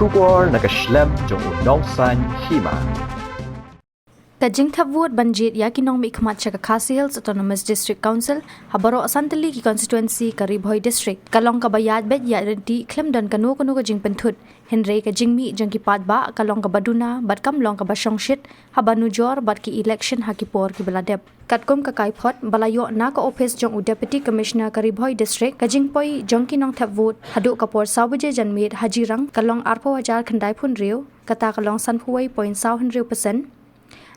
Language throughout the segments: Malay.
Shubor nakaslem jong unongsan Hima. Nongthep ward banjit yakinong mikmat sa Kakasi Hills Autonomous District Council habaro Tylli ki Konstitwensi ka Bhoi District kalong kabayad bet ya di klem dan kanu ka jing pentut henry ka jingmi jang ki padba kalong ka baduna bat kam long ka basyong shit habanu jor bat ki election hakipor ki beladep katkom ka kaipot balayo na ka office jong deputy commissioner ka Bhoi District ka jingpoi jong ki Nongthep ward hadu kapor sawje janmit hajirang kalong arpo hajar khandai phun riu kata kalong sanphuai 0.7%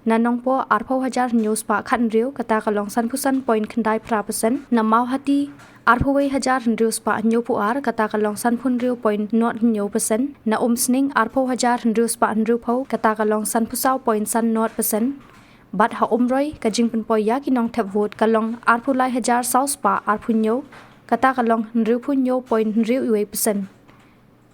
nanong po arpo hajar news pa khan riu kata kalong san pusan point khandai % na mau hati arpo wei hajar news pa nyo pu ar kata kalong san phun riu point not nyo % na sning arpo hajar news pa nru pho kata kalong san pusau point san not % bat ha roi ka jing pen po ya ki Nongthep ward kalong arpo lai hajar saus pa arpo nyo kata kalong nru pu nyo point nru wei %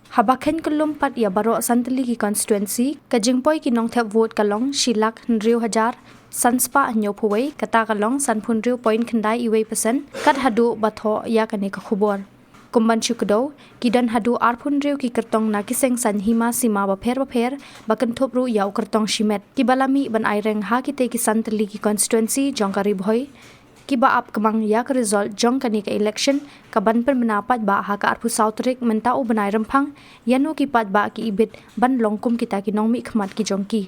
Habaken kelum pat ya Baroh Tylli ki Konstitwensi ka jingpoi ki Nongthep ward kalong shilak nriu hajar sanspa nyo phuwei kata kalong sanphun riu point khandai iwei % kat hadu batho ya kane ka khubor kumban chukdo kidan hadu arphun riu ki kertong na kiseng san Hima sima ba pher bakan thop ru yau kertong shimet ki balami ban aireng ha ki te ki Tylli ki Konstitwensi jongkari Bhoi kiba ap kamang ya ka result jong kani ka election ka ban pen menapat ba ha ka arpu sautrik menta u banai ramphang yanu ki pat ba ki ibit ban longkum kita ki nongmi khmat ki jongki